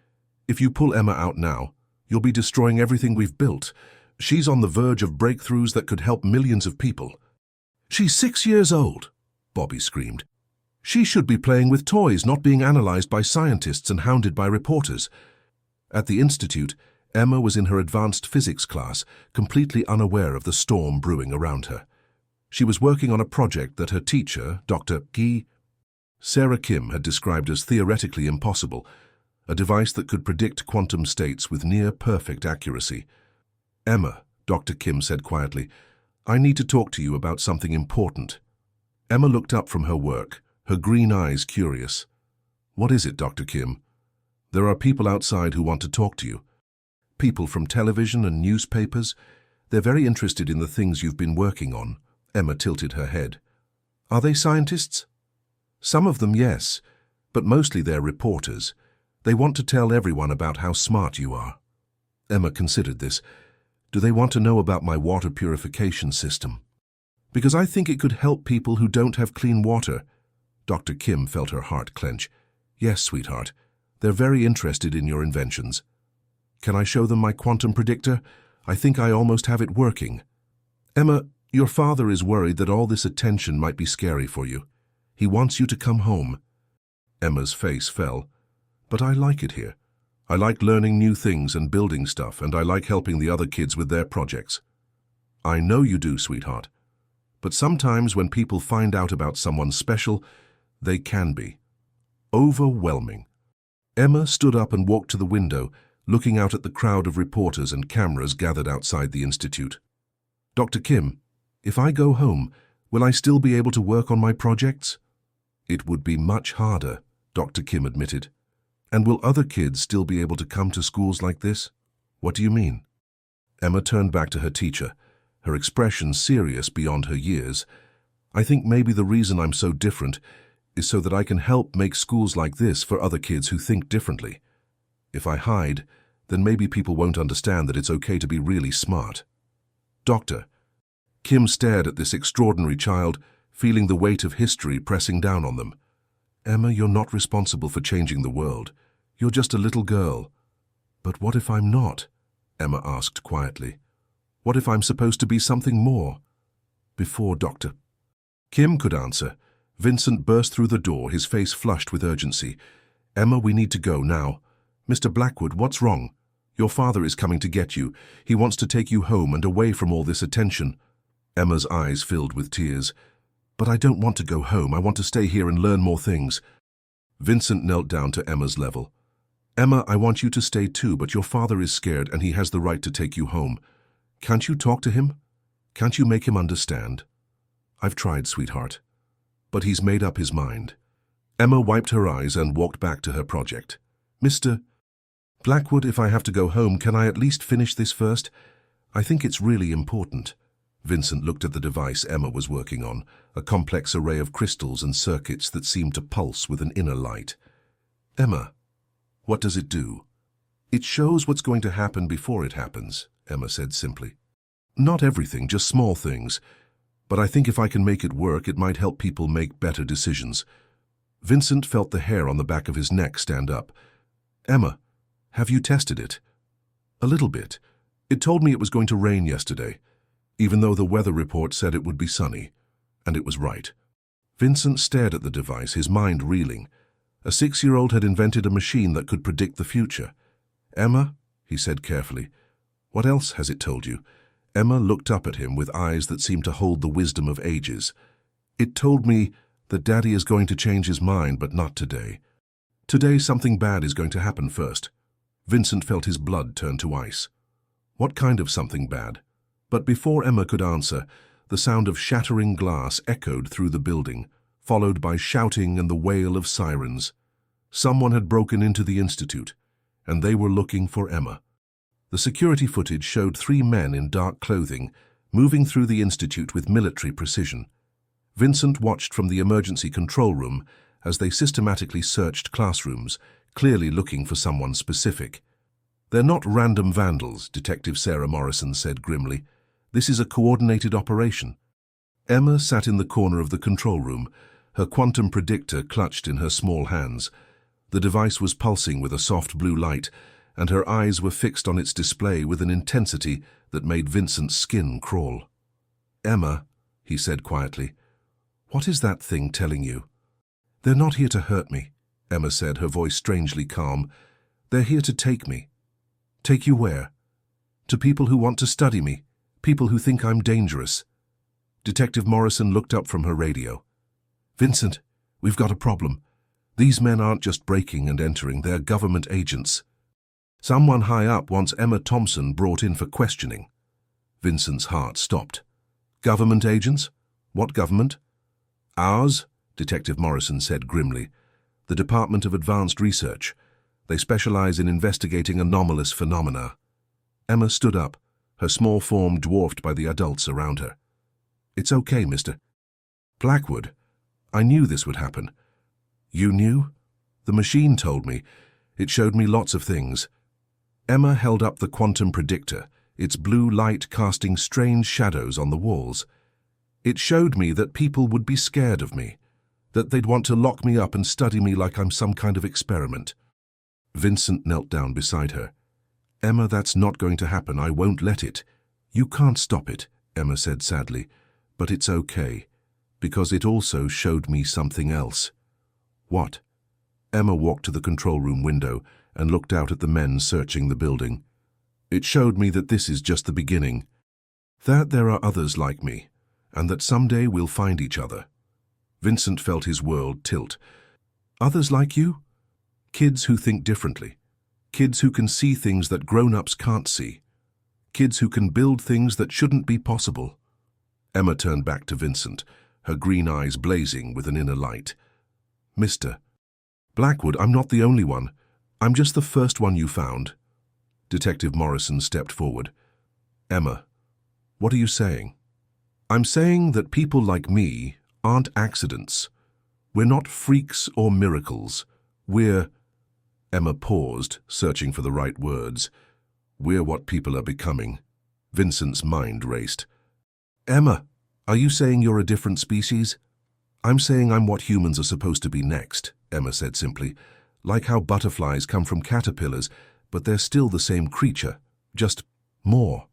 A: if you pull Emma out now, you'll be destroying everything we've built. She's on the verge of breakthroughs that could help millions of people." "She's 6 years old," Bobby screamed. "She should be playing with toys, not being analyzed by scientists and hounded by reporters." At the Institute, Emma was in her advanced physics class, completely unaware of the storm brewing around her. She was working on a project that her teacher, Dr. Sarah Kim, had described as theoretically impossible, a device that could predict quantum states with near-perfect accuracy. "Emma," Dr. Kim said quietly, "I need to talk to you about something important." Emma looked up from her work, her green eyes curious. "What is it, Dr. Kim?" "There are people outside who want to talk to you. People from television and newspapers. They're very interested in the things you've been working on." Emma tilted her head. "Are they scientists?" "Some of them, yes, but mostly they're reporters. They want to tell everyone about how smart you are." Emma considered this. "Do they want to know about my water purification system?" "Because I think it could help people who don't have clean water." Dr. Kim felt her heart clench. "Yes, sweetheart. They're very interested in your inventions." "Can I show them my quantum predictor? I think I almost have it working." "Emma, your father is worried that all this attention might be scary for you. He wants you to come home." Emma's face fell. "But I like it here. I like learning new things and building stuff, and I like helping the other kids with their projects." "I know you do, sweetheart. But sometimes when people find out about someone special, they can be overwhelming." Emma stood up and walked to the window, looking out at the crowd of reporters and cameras gathered outside the Institute. "Dr. Kim, if I go home, will I still be able to work on my projects?" "It would be much harder," Dr. Kim admitted. "And will other kids still be able to come to schools like this?" "What do you mean?" Emma turned back to her teacher, her expression serious beyond her years. "I think maybe the reason I'm so different is so that I can help make schools like this for other kids who think differently. If I hide, then maybe people won't understand that it's okay to be really smart." "Doctor." Kim stared at this extraordinary child, feeling the weight of history pressing down on them. "Emma, you're not responsible for changing the world. You're just a little girl." "But what if I'm not?" Emma asked quietly. "What if I'm supposed to be something more?" Before Dr. Kim could answer, Vincent burst through the door, his face flushed with urgency. "Emma, we need to go now. Mr. Blackwood, what's wrong? Your father is coming to get you. He wants to take you home and away from all this attention." Emma's eyes filled with tears. "But I don't want to go home. I want to stay here and learn more things." Vincent knelt down to Emma's level. "Emma, I want you to stay too, but your father is scared and he has the right to take you home. Can't you talk to him? Can't you make him understand?" "I've tried, sweetheart. But he's made up his mind." Emma wiped her eyes and walked back to her project. "Mr. Blackwood, if I have to go home, can I at least finish this first? I think it's really important." Vincent looked at the device Emma was working on, a complex array of crystals and circuits that seemed to pulse with an inner light. "Emma, what does it do?" "It shows what's going to happen before it happens," Emma said simply. "Not everything, just small things. But I think if I can make it work, it might help people make better decisions." Vincent felt the hair on the back of his neck stand up. "Emma, have you tested it?" "A little bit. It told me it was going to rain yesterday, even though the weather report said it would be sunny. And it was right." Vincent stared at the device, his mind reeling. A 6-year-old had invented a machine that could predict the future. "Emma," he said carefully, "what else has it told you?" Emma looked up at him with eyes that seemed to hold the wisdom of ages. "It told me that Daddy is going to change his mind, but not today. Today something bad is going to happen first." Vincent felt his blood turn to ice. What kind of something bad? But before Emma could answer, the sound of shattering glass echoed through the building, followed by shouting and the wail of sirens. Someone had broken into the institute, and they were looking for Emma. The security footage showed 3 men in dark clothing moving through the institute with military precision. Vincent watched from the emergency control room as they systematically searched classrooms, clearly looking for someone specific. "They're not random vandals," Detective Sarah Morrison said grimly. "This is a coordinated operation." Emma sat in the corner of the control room, her quantum predictor clutched in her small hands. The device was pulsing with a soft blue light, and her eyes were fixed on its display with an intensity that made Vincent's skin crawl. "Emma," he said quietly, "what is that thing telling you?" "They're not here to hurt me," Emma said, her voice strangely calm. "They're here to take me." "Take you where?" "To people who want to study me, people who think I'm dangerous." Detective Morrison looked up from her radio. "Vincent, we've got a problem. These men aren't just breaking and entering, they're government agents. Someone high up wants Emma Thompson brought in for questioning." Vincent's heart stopped. "Government agents? What government?" "Ours," Detective Morrison said grimly. "The Department of Advanced Research. They specialize in investigating anomalous phenomena." Emma stood up, her small form dwarfed by the adults around her. "It's okay, Mr. Blackwood. I knew this would happen." "You knew?" "The machine told me. It showed me lots of things." Emma held up the quantum predictor, its blue light casting strange shadows on the walls. "It showed me that people would be scared of me, that they'd want to lock me up and study me like I'm some kind of experiment." Vincent knelt down beside her. "Emma, that's not going to happen. I won't let it." "You can't stop it," Emma said sadly. "But it's okay, because it also showed me something else." "What?" Emma walked to the control room window and looked out at the men searching the building. "It showed me that this is just the beginning. That there are others like me, and that someday we'll find each other." Vincent felt his world tilt. "Others like you?" "Kids who think differently. Kids who can see things that grown-ups can't see. Kids who can build things that shouldn't be possible." Emma turned back to Vincent, her green eyes blazing with an inner light. "Mr. Blackwood, I'm not the only one. I'm just the first one you found." Detective Morrison stepped forward. "Emma, what are you saying?" "I'm saying that people like me aren't accidents. We're not freaks or miracles. We're—" Emma paused, searching for the right words. "We're what people are becoming." Vincent's mind raced. "Emma, are you saying you're a different species?" "I'm saying I'm what humans are supposed to be next," Emma said simply. "Like how butterflies come from caterpillars, but they're still the same creature, just more."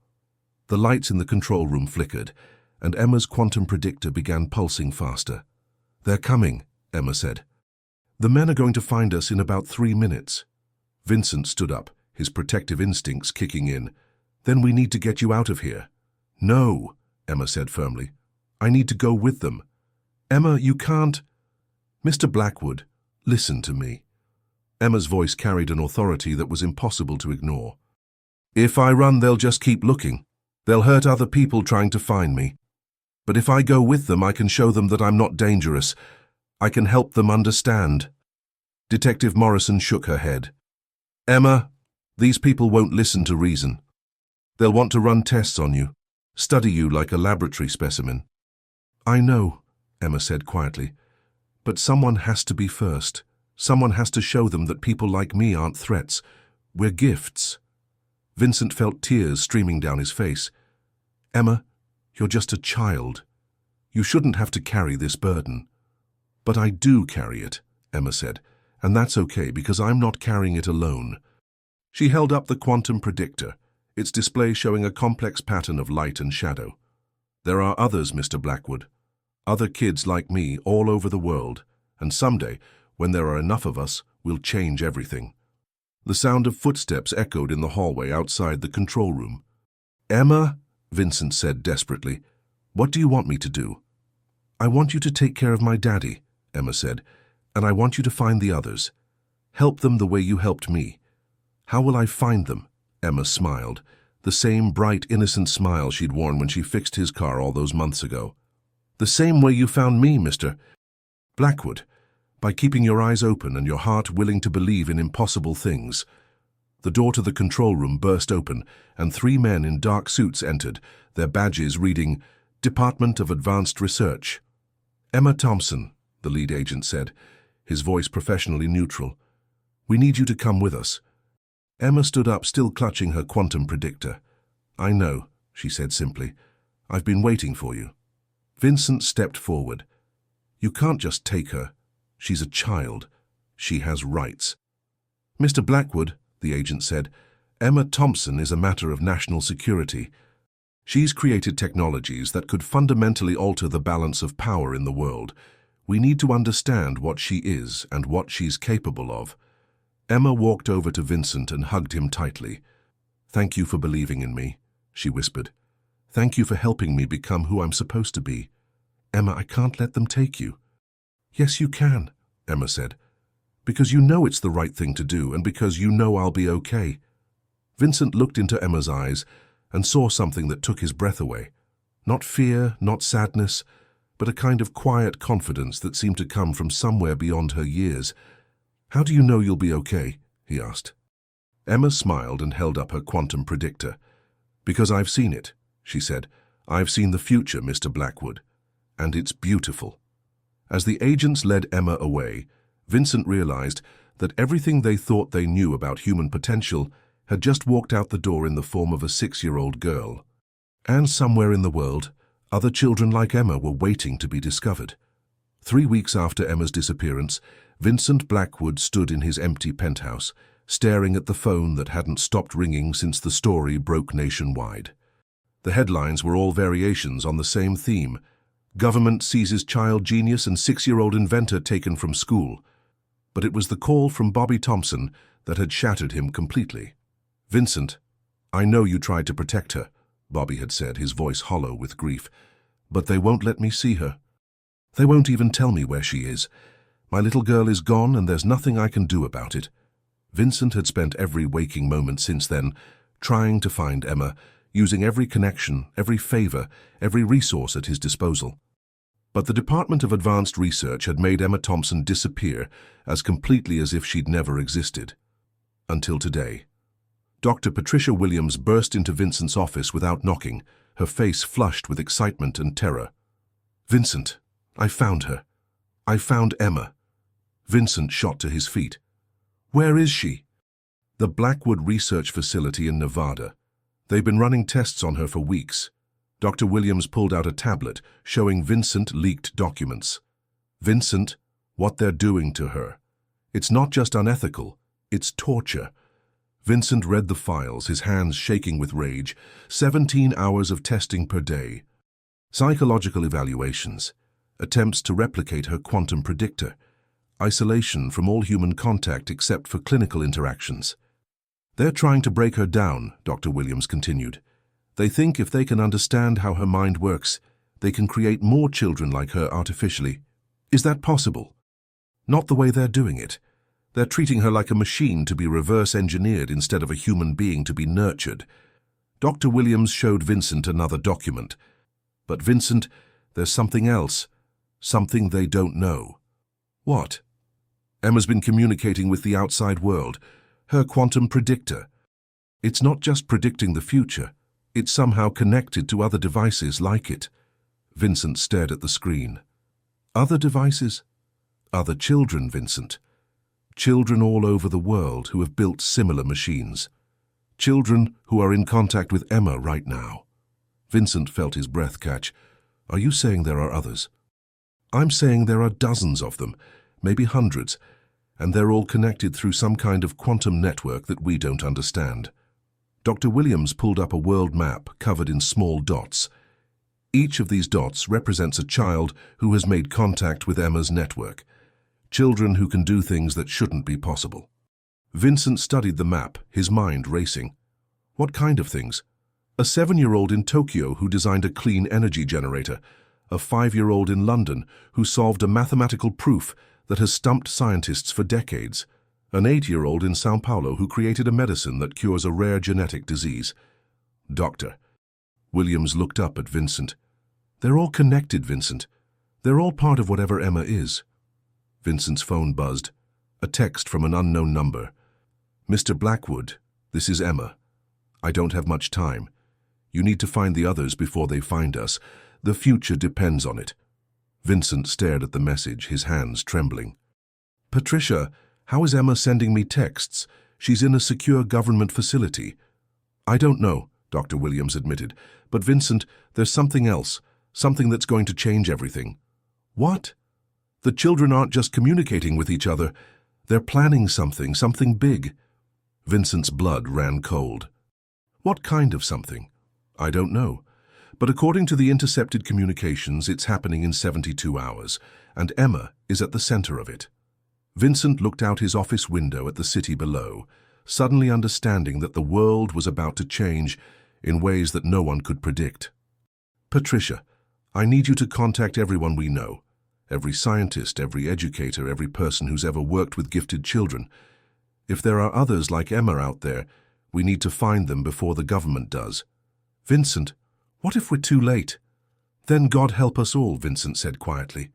A: The lights in the control room flickered, and Emma's quantum predictor began pulsing faster. "They're coming," Emma said. "The men are going to find us in about 3 minutes." Vincent stood up, his protective instincts kicking in. "Then we need to get you out of here." "No," Emma said firmly. "I need to go with them." "Emma, you can't—" "Mr. Blackwood, listen to me." Emma's voice carried an authority that was impossible to ignore. "If I run, they'll just keep looking. They'll hurt other people trying to find me. But if I go with them, I can show them that I'm not dangerous. I can help them understand." Detective Morrison shook her head. "Emma, these people won't listen to reason. They'll want to run tests on you, study you like a laboratory specimen." "I know," Emma said quietly, "but someone has to be first. Someone has to show them that people like me aren't threats. We're gifts." Vincent felt tears streaming down his face. "Emma, you're just a child. You shouldn't have to carry this burden." "But I do carry it," Emma said, "and that's okay because I'm not carrying it alone." She held up the quantum predictor, its display showing a complex pattern of light and shadow. "There are others, Mr. Blackwood. Other kids like me all over the world, and someday, when there are enough of us, we'll change everything." The sound of footsteps echoed in the hallway outside the control room. "Emma," Vincent said desperately, "what do you want me to do?" "I want you to take care of my daddy," Emma said, "and I want you to find the others. Help them the way you helped me." "How will I find them?" Emma smiled, the same bright, innocent smile she'd worn when she fixed his car all those months ago. "The same way you found me, Mr. Blackwood, by keeping your eyes open and your heart willing to believe in impossible things." The door to the control room burst open, and 3 men in dark suits entered, their badges reading, "Department of Advanced Research." "Emma Thompson," the lead agent said, his voice professionally neutral. "We need you to come with us." Emma stood up, still clutching her quantum predictor. "I know," she said simply. "I've been waiting for you." Vincent stepped forward. "You can't just take her. She's a child. She has rights." "Mr. Blackwood," the agent said, "Emma Thompson is a matter of national security. She's created technologies that could fundamentally alter the balance of power in the world. We need to understand what she is and what she's capable of." Emma walked over to Vincent and hugged him tightly. "Thank you for believing in me," she whispered. "Thank you for helping me become who I'm supposed to be. Emma, I can't let them take you." "Yes, you can," Emma said, "because you know it's the right thing to do and because you know I'll be okay." Vincent looked into Emma's eyes and saw something that took his breath away. Not fear, not sadness, but a kind of quiet confidence that seemed to come from somewhere beyond her years. "How do you know you'll be okay?" he asked. Emma smiled and held up her quantum predictor. "Because I've seen it," she said. "I've seen the future, Mr. Blackwood, and it's beautiful." As the agents led Emma away, Vincent realized that everything they thought they knew about human potential had just walked out the door in the form of a 6-year-old girl. And somewhere in the world, other children like Emma were waiting to be discovered. 3 weeks after Emma's disappearance, Vincent Blackwood stood in his empty penthouse, staring at the phone that hadn't stopped ringing since the story broke nationwide. The headlines were all variations on the same theme: "Government seizes child genius and 6-year-old inventor taken from school." But it was the call from Bobby Thompson that had shattered him completely. "Vincent, I know you tried to protect her," Bobby had said, his voice hollow with grief, "but they won't let me see her. They won't even tell me where she is. My little girl is gone and there's nothing I can do about it." Vincent had spent every waking moment since then trying to find Emma, using every connection, every favor, every resource at his disposal. But the Department of Advanced Research had made Emma Thompson disappear as completely as if she'd never existed. Until today. Dr. Patricia Williams burst into Vincent's office without knocking, her face flushed with excitement and terror. "Vincent, I found her. I found Emma." Vincent shot to his feet. "Where is she?" "The Blackwood Research Facility in Nevada. They've been running tests on her for weeks." Dr. Williams pulled out a tablet showing Vincent leaked documents. "Vincent, what they're doing to her. It's not just unethical, it's torture." Vincent read the files, his hands shaking with rage. 17 hours of testing per day. Psychological evaluations. Attempts to replicate her quantum predictor. Isolation from all human contact except for clinical interactions. They're trying to break her down, Dr. Williams continued. They think if they can understand how her mind works, they can create more children like her artificially. Is that possible? Not the way they're doing it. They're treating her like a machine to be reverse-engineered instead of a human being to be nurtured. Dr. Williams showed Vincent another document. But Vincent, there's something else. Something they don't know. What? Emma's been communicating with the outside world, her quantum predictor. It's not just predicting the future. It's somehow connected to other devices like it. Vincent stared at the screen. Other devices? Other children, Vincent. Children all over the world who have built similar machines. Children who are in contact with Emma right now. Vincent felt his breath catch. Are you saying there are others? I'm saying there are dozens of them, maybe hundreds, and they're all connected through some kind of quantum network that we don't understand. Dr. Williams pulled up a world map covered in small dots. Each of these dots represents a child who has made contact with Emma's network. Children who can do things that shouldn't be possible. Vincent studied the map, his mind racing. What kind of things? A 7-year-old in Tokyo who designed a clean energy generator. A 5-year-old in London who solved a mathematical proof that has stumped scientists for decades. An 8-year-old in Sao Paulo who created a medicine that cures a rare genetic disease. Doctor. Williams looked up at Vincent. They're all connected, Vincent. They're all part of whatever Emma is. Vincent's phone buzzed. A text from an unknown number. Mr. Blackwood, this is Emma. I don't have much time. You need to find the others before they find us. The future depends on it. Vincent stared at the message, his hands trembling. Patricia, how is Emma sending me texts? She's in a secure government facility. I don't know, Dr. Williams admitted. But Vincent, there's something else. Something that's going to change everything. What? The children aren't just communicating with each other. They're planning something big. Vincent's blood ran cold. What kind of something? I don't know. But according to the intercepted communications, it's happening in 72 hours, and Emma is at the center of it. Vincent looked out his office window at the city below, suddenly understanding that the world was about to change in ways that no one could predict. Patricia, I need you to contact everyone we know. Every scientist, every educator, every person who's ever worked with gifted children. If there are others like Emma out there, we need to find them before the government does. Vincent, what if we're too late? Then God help us all, Vincent said quietly.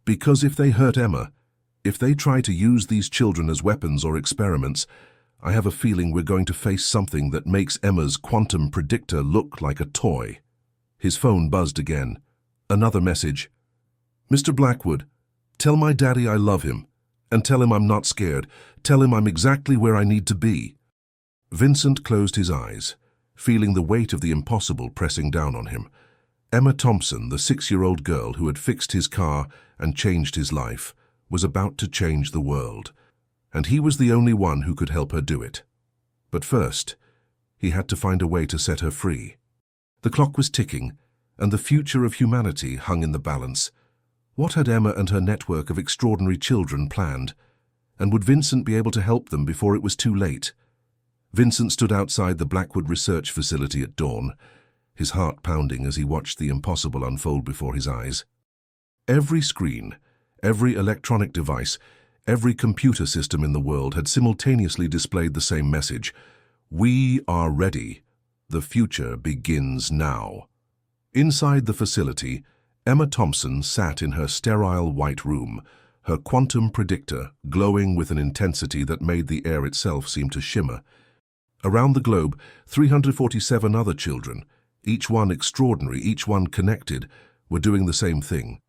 A: Because if they hurt Emma, if they try to use these children as weapons or experiments, I have a feeling we're going to face something that makes Emma's quantum predictor look like a toy. His phone buzzed again. Another message. Mr. Blackwood, tell my daddy I love him, and tell him I'm not scared. Tell him I'm exactly where I need to be. Vincent closed his eyes, feeling the weight of the impossible pressing down on him. Emma Thompson, the 6-year-old girl who had fixed his car and changed his life, was about to change the world, and he was the only one who could help her do it. But first, he had to find a way to set her free. The clock was ticking, and the future of humanity hung in the balance. What had Emma and her network of extraordinary children planned? And would Vincent be able to help them before it was too late? Vincent stood outside the Blackwood Research Facility at dawn, his heart pounding as he watched the impossible unfold before his eyes. Every screen, every electronic device, every computer system in the world had simultaneously displayed the same message. We are ready. The future begins now. Inside the facility, Emma Thompson sat in her sterile white room, her quantum predictor glowing with an intensity that made the air itself seem to shimmer. Around the globe, 347 other children, each one extraordinary, each one connected, were doing the same thing.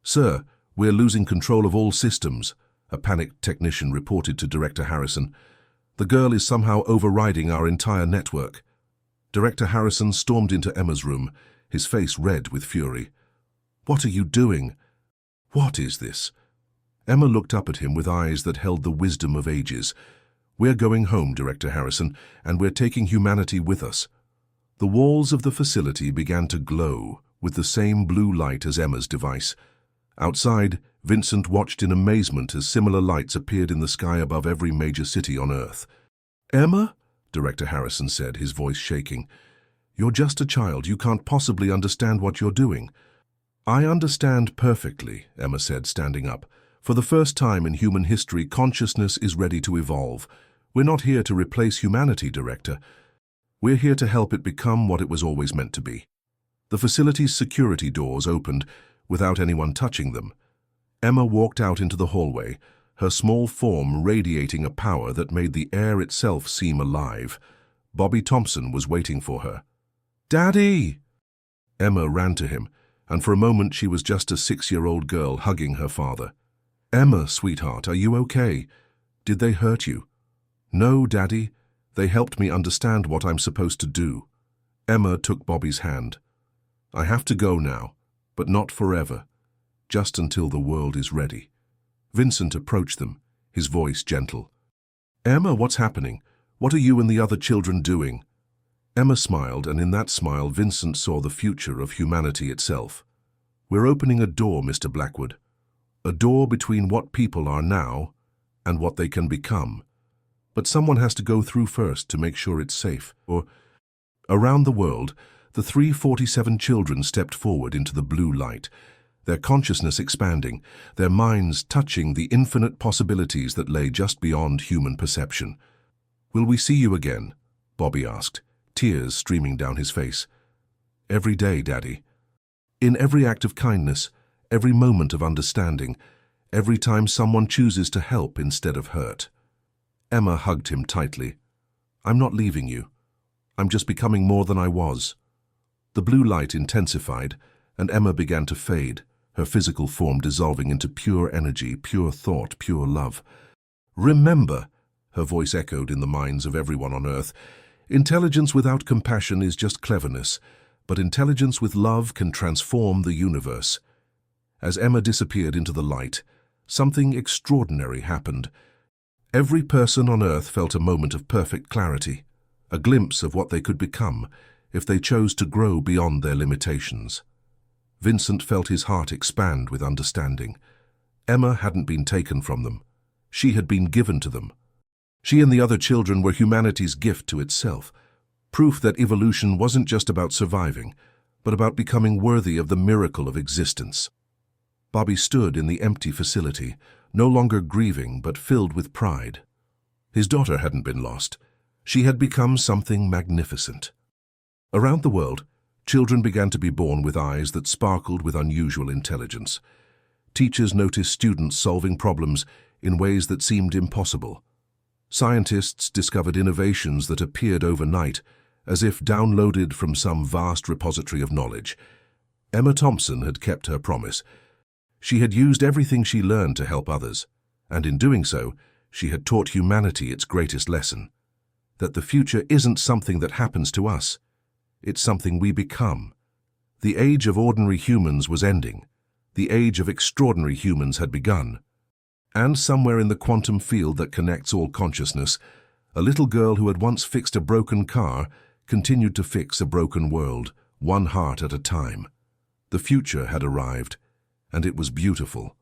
A: Sir, we're losing control of all systems, a panicked technician reported to Director Harrison. The girl is somehow overriding our entire network. Director Harrison stormed into Emma's room, his face red with fury. What are you doing? What is this? Emma looked up at him with eyes that held the wisdom of ages. We're going home, Director Harrison, and we're taking humanity with us. The walls of the facility began to glow with the same blue light as Emma's device. Outside, Vincent watched in amazement as similar lights appeared in the sky above every major city on Earth. Emma? Director Harrison said, his voice shaking. "You're just a child. You can't possibly understand what you're doing." "I understand perfectly," Emma said, standing up. "For the first time in human history, consciousness is ready to evolve. We're not here to replace humanity, Director. We're here to help it become what it was always meant to be." The facility's security doors opened without anyone touching them. Emma walked out into the hallway, her small form radiating a power that made the air itself seem alive. Bobby Thompson was waiting for her. "Daddy!" Emma ran to him, and for a moment she was just a 6-year-old girl hugging her father. "Emma, sweetheart, are you okay? Did they hurt you?" "No, Daddy. They helped me understand what I'm supposed to do." Emma took Bobby's hand. "I have to go now, but not forever. Just until the world is ready." Vincent approached them, his voice gentle. "Emma, what's happening? What are you and the other children doing?" Emma smiled, and in that smile Vincent saw the future of humanity itself. "We're opening a door, Mr. Blackwood. A door between what people are now and what they can become. But someone has to go through first to make sure it's safe." Around the world, the 347 children stepped forward into the blue light, their consciousness expanding, their minds touching the infinite possibilities that lay just beyond human perception. "Will we see you again?" Bobby asked, tears streaming down his face. "Every day, Daddy. In every act of kindness, every moment of understanding, every time someone chooses to help instead of hurt." Emma hugged him tightly. "I'm not leaving you. I'm just becoming more than I was." The blue light intensified, and Emma began to fade, her physical form dissolving into pure energy, pure thought, pure love. "Remember," her voice echoed in the minds of everyone on Earth, "intelligence without compassion is just cleverness, but intelligence with love can transform the universe." As Emma disappeared into the light, something extraordinary happened. Every person on Earth felt a moment of perfect clarity, a glimpse of what they could become if they chose to grow beyond their limitations. Vincent felt his heart expand with understanding. Emma hadn't been taken from them. She had been given to them. She and the other children were humanity's gift to itself, proof that evolution wasn't just about surviving, but about becoming worthy of the miracle of existence. Bobby stood in the empty facility, no longer grieving but filled with pride. His daughter hadn't been lost. She had become something magnificent. Around the world, children began to be born with eyes that sparkled with unusual intelligence. Teachers noticed students solving problems in ways that seemed impossible. Scientists discovered innovations that appeared overnight, as if downloaded from some vast repository of knowledge. Emma Thompson had kept her promise. She had used everything she learned to help others, and in doing so, she had taught humanity its greatest lesson: that the future isn't something that happens to us. It's something we become. The age of ordinary humans was ending. The age of extraordinary humans had begun. And somewhere in the quantum field that connects all consciousness, a little girl who had once fixed a broken car continued to fix a broken world, one heart at a time. The future had arrived, and it was beautiful.